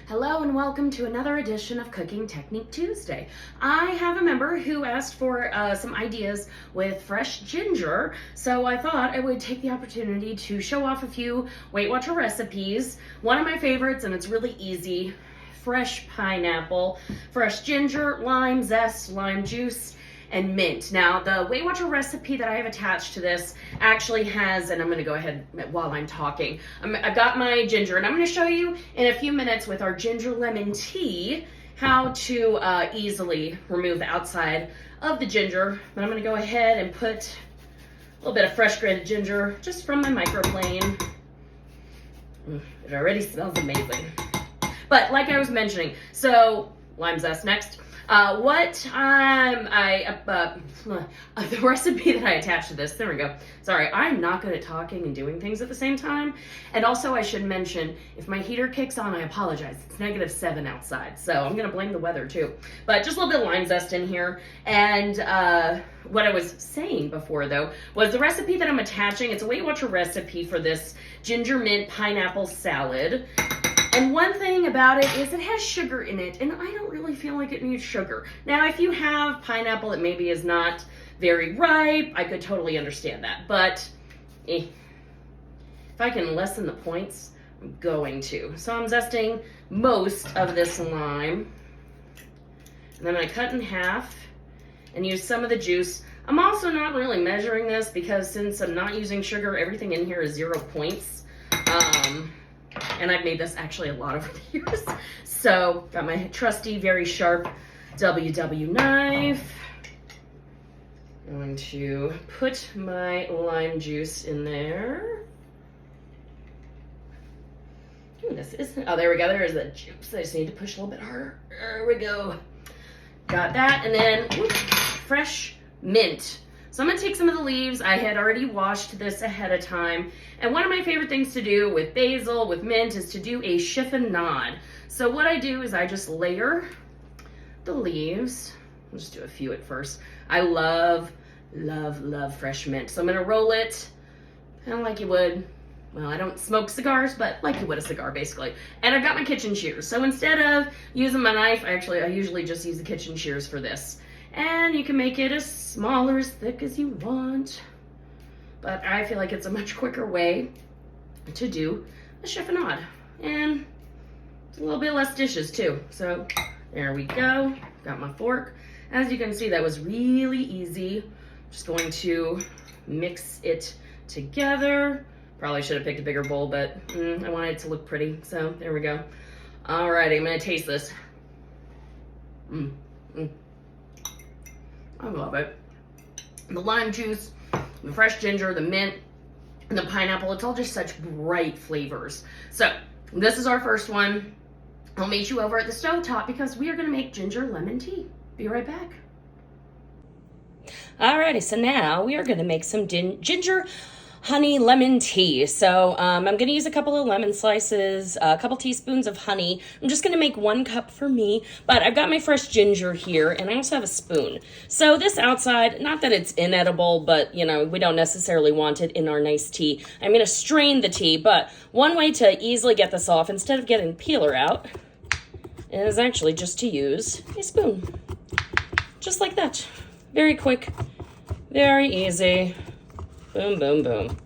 Hello and welcome to another edition of Cooking Technique Tuesday. I have a member who asked for some ideas with fresh ginger, so I thought I would take the opportunity to show off a few Weight Watcher recipes. One of my favorites, and it's really easy, fresh pineapple, fresh ginger, lime zest, lime juice, and mint. Now, the Weight Watcher recipe that I have attached to this actually has, and I'm going to go ahead while I'm talking, I've got my ginger, and I'm going to show you in a few minutes with our ginger lemon tea how to easily remove the outside of the ginger. But I'm going to go ahead and put a little bit of fresh grated ginger just from my microplane. It already smells amazing. But like I was mentioning, so lime zest next. The recipe that I attached to this, there we go. Sorry, I'm not good at talking and doing things at the same time. And also I should mention, if my heater kicks on, I apologize. It's -7 outside, so I'm gonna blame the weather too. But just a little bit of lime zest in here. And what I was saying before though, was the recipe that I'm attaching, it's a Weight Watcher recipe for this ginger mint pineapple salad. And one thing about it is it has sugar in it, and I don't really feel like it needs sugar. Now, if you have pineapple that maybe is not very ripe, I could totally understand that. But if I can lessen the points, I'm going to. So I'm zesting most of this lime. And then I cut in half and use some of the juice. I'm also not really measuring this because since I'm not using sugar, everything in here is 0 points. And I've made this actually a lot over the years. So, got my trusty, very sharp WW knife. I'm going to put my lime juice in there. Ooh, this isn't, oh, there we go. There is the juice. I just need to push a little bit harder. There we go. Got that. And then, fresh mint. So I'm going to take some of the leaves. I had already washed this ahead of time. And one of my favorite things to do with basil, with mint, is to do a chiffonade. So what I do is I just layer the leaves. I'll just do a few at first. I love, love, love fresh mint. So I'm going to roll it kind of like you would, well, I don't smoke cigars, but like you would a cigar, basically. And I've got my kitchen shears. So instead of using my knife, I usually just use the kitchen shears for this. And you can make it as small or as thick as you want. But I feel like it's a much quicker way to do a chiffonade. And it's a little bit less dishes too. So there we go. Got my fork. As you can see, that was really easy. Just going to mix it together. Probably should have picked a bigger bowl, but I wanted it to look pretty. So there we go. Alrighty, I'm gonna taste this. I love it. The lime juice, the fresh ginger, the mint, and the pineapple, it's all just such bright flavors. So this is our first one. I'll meet you over at the stovetop because we are going to make ginger lemon tea. Be right back. Alrighty, so now we are going to make some ginger honey lemon tea. So I'm going to use a couple of lemon slices, a couple teaspoons of honey. I'm just going to make 1 cup for me, but I've got my fresh ginger here, and I also have a spoon. So this outside, not that it's inedible, but you know, we don't necessarily want it in our nice tea. I'm going to strain the tea, but one way to easily get this off, instead of getting the peeler out, is actually just to use a spoon. Just like that. Very quick, very easy. Boom, boom, boom.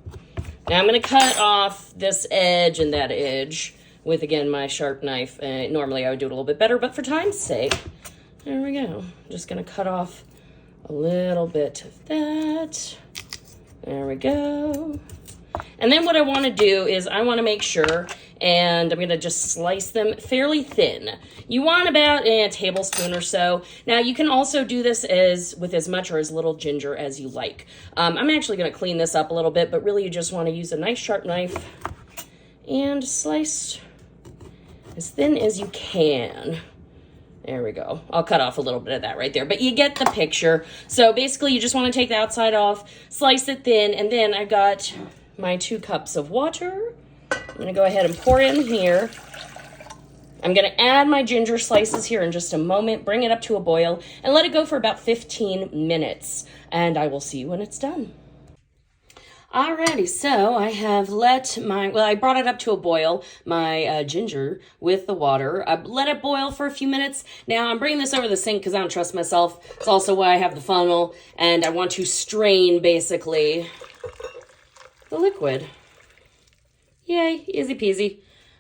Now I'm going to cut off this edge and that edge with, again, my sharp knife. Normally I would do it a little bit better, but for time's sake, there we go. I'm just going to cut off a little bit of that. There we go. And then what I want to do is I want to make sure, and I'm going to just slice them fairly thin. You want about a tablespoon or so. Now you can also do this with as much or as little ginger as you like. I'm actually going to clean this up a little bit, but really you just want to use a nice sharp knife and slice as thin as you can. There we go. I'll cut off a little bit of that right there, but you get the picture. So basically you just want to take the outside off, slice it thin, and then I've got my 2 cups of water. I'm going to go ahead and pour in here. I'm going to add my ginger slices here in just a moment, bring it up to a boil, and let it go for about 15 minutes. And I will see you when it's done. Alrighty, so I have I brought it up to a boil, my ginger with the water. I let it boil for a few minutes. Now I'm bringing this over the sink because I don't trust myself. It's also why I have the funnel, and I want to strain, basically, the liquid. Yay, easy peasy.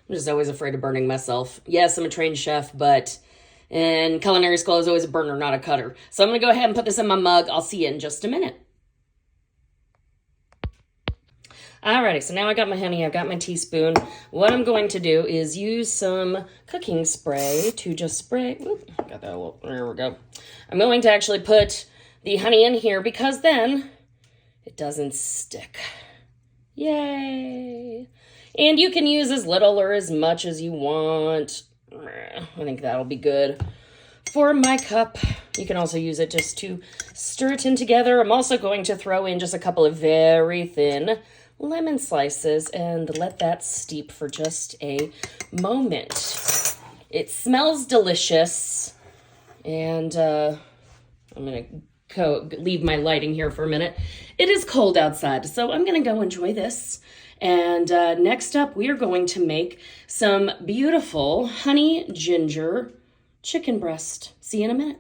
I'm just always afraid of burning myself. Yes, I'm a trained chef, but in culinary school, I was always a burner, not a cutter. So I'm going to go ahead and put this in my mug. I'll see you in just a minute. Alrighty, so now I got my honey, I've got my teaspoon. What I'm going to do is use some cooking spray to just spray. Whoop, got that a little, there we go. I'm going to actually put the honey in here because then it doesn't stick. Yay! And you can use as little or as much as you want. I think that'll be good for my cup. You can also use it just to stir it in together. I'm also going to throw in just a couple of very thin lemon slices and let that steep for just a moment. It smells delicious, and I'm gonna leave my lighting here for a minute. It is cold outside, so I'm gonna go enjoy this. And next up, we are going to make some beautiful honey ginger chicken breast. See you in a minute.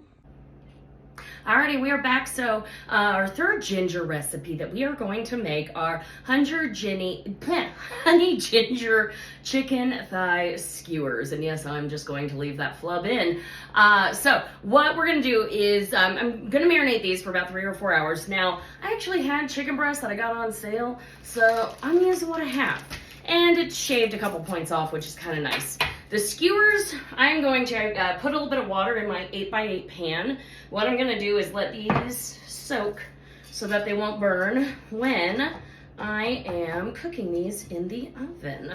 Alrighty, we are back. So our third ginger recipe that we are going to make are honey ginger chicken thigh skewers. And yes, I'm just going to leave that flub in. So what we're going to do is I'm going to marinate these for about 3 or 4 hours. Now, I actually had chicken breast that I got on sale, so I'm using what I have. And it shaved a couple points off, which is kind of nice. The skewers, I'm going to put a little bit of water in my 8x8 pan. What I'm going to do is let these soak so that they won't burn when I am cooking these in the oven.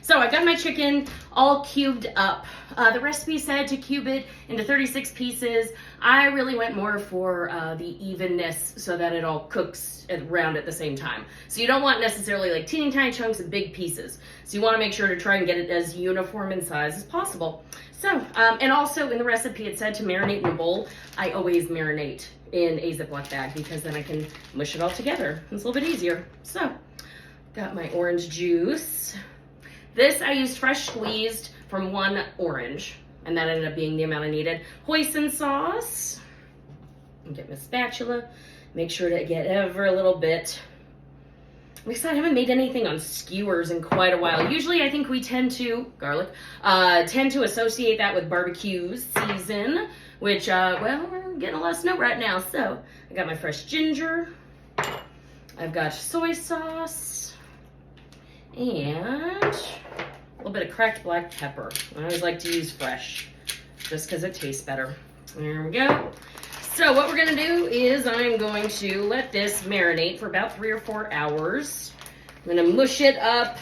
So I've got my chicken all cubed up. The recipe said to cube it into 36 pieces. I really went more for the evenness so that it all cooks around at the same time. So you don't want necessarily like teeny tiny chunks of big pieces. So you want to make sure to try and get it as uniform in size as possible. So, and also in the recipe it said to marinate in a bowl. I always marinate in a Ziploc bag because then I can mush it all together. It's a little bit easier. So, got my orange juice. This I used fresh squeezed from 1 orange, and that ended up being the amount I needed. Hoisin sauce. And get my spatula. Make sure to get every little bit. I'm excited. I haven't made anything on skewers in quite a while. Usually I think we tend to, tend to associate that with barbecue season, which, well, we're getting a lot of snow right now. So I got my fresh ginger. I've got soy sauce. And a little bit of cracked black pepper. I always like to use fresh, just because it tastes better. There we go. So what we're going to do is I'm going to let this marinate for about 3 or 4 hours. I'm going to mush it up.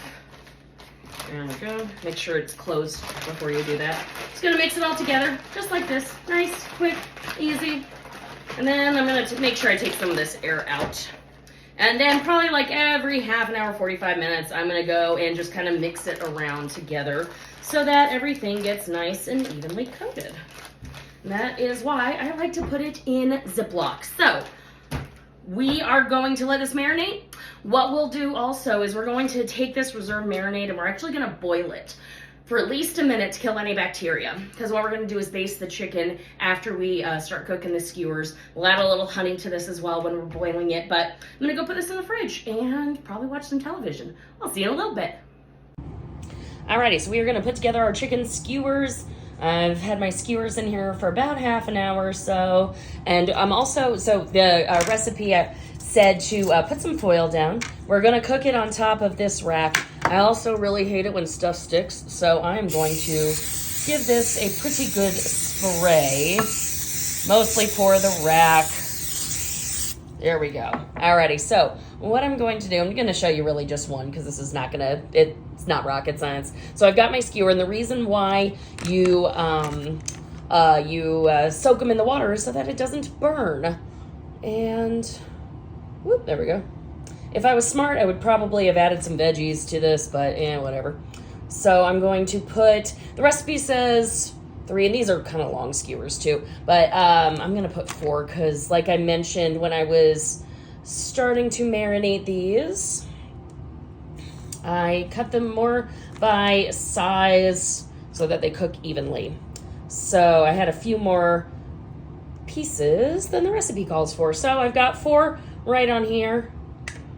There we go. Make sure it's closed before you do that. Just going to mix it all together, just like this. Nice, quick, easy. And then I'm going to make sure I take some of this air out. And then probably like every half an hour, 45 minutes, I'm going to go and just kind of mix it around together so that everything gets nice and evenly coated. And that is why I like to put it in Ziploc. So we are going to let this marinate. What we'll do also is we're going to take this reserve marinade and we're actually going to boil it for at least a minute to kill any bacteria. Because what we're going to do is baste the chicken after we start cooking the skewers. We'll add a little honey to this as well when we're boiling it. But I'm going to go put this in the fridge and probably watch some television. I'll see you in a little bit. Alrighty, so we are going to put together our chicken skewers. I've had my skewers in here for about half an hour or so. And I'm also, so the recipe said to put some foil down. We're going to cook it on top of this rack. I also really hate it when stuff sticks, so I am going to give this a pretty good spray, mostly for the rack. There we go. Alrighty, so what I'm going to do, I'm going to show you really just one because this is not going to, it's not rocket science. So I've got my skewer, and the reason why you soak them in the water is so that it doesn't burn. And, whoop, there we go. If I was smart, I would probably have added some veggies to this, but whatever. So I'm going to put, the recipe says 3, and these are kind of long skewers too, but I'm going to put 4 because like I mentioned when I was starting to marinate these. I cut them more by size so that they cook evenly. So I had a few more pieces than the recipe calls for. So I've got 4 right on here.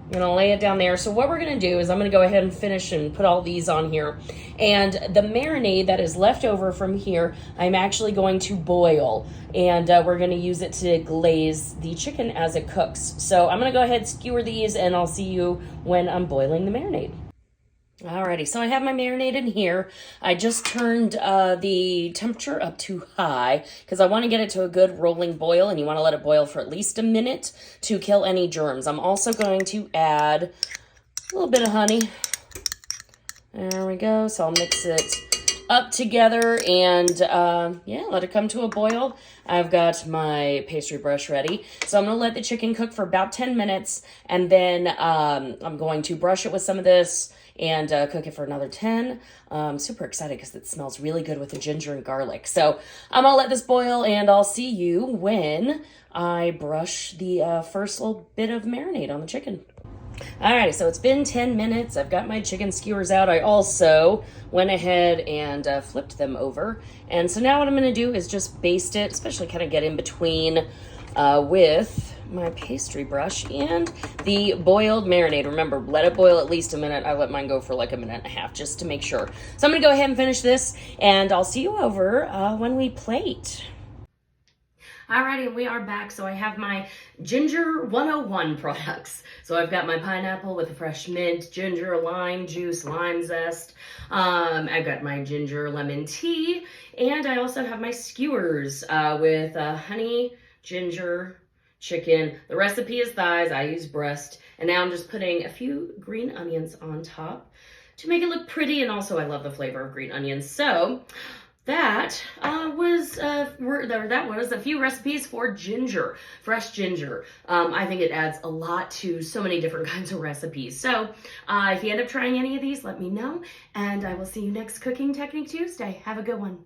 I'm gonna lay it down there. So what we're gonna do is I'm gonna go ahead and finish and put all these on here. And the marinade that is left over from here, I'm actually going to boil. And we're gonna use it to glaze the chicken as it cooks. So I'm gonna go ahead, skewer these, and I'll see you when I'm boiling the marinade. Alrighty, so I have my marinade in here. I just turned the temperature up to high because I want to get it to a good rolling boil, and you want to let it boil for at least a minute to kill any germs. I'm also going to add a little bit of honey. There we go. So I'll mix it up together and yeah, let it come to a boil. I've got my pastry brush ready. So I'm going to let the chicken cook for about 10 minutes, and then I'm going to brush it with some of this and cook it for another 10. I'm super excited because it smells really good with the ginger and garlic. So I'm gonna let this boil, and I'll see you when I brush the first little bit of marinade on the chicken. Alright, so it's been 10 minutes. I've got my chicken skewers out. I also went ahead and flipped them over. And so now what I'm gonna do is just baste it, especially kind of get in between with my pastry brush and the boiled marinade. Remember, let it boil at least a minute. I let mine go for like a minute and a half just to make sure. So I'm gonna go ahead and finish this, and I'll see you over when we plate. Alrighty, and we are back. So I have my Ginger 101 products. So I've got my pineapple with the fresh mint, ginger, lime juice, lime zest. I've got my ginger lemon tea, and I also have my skewers with honey, ginger, chicken. The recipe is thighs. I use breast. And now I'm just putting a few green onions on top to make it look pretty. And also I love the flavor of green onions. So that was a few recipes for ginger, fresh ginger. I think it adds a lot to so many different kinds of recipes. So if you end up trying any of these, let me know. And I will see you next Cooking Technique Tuesday. Have a good one.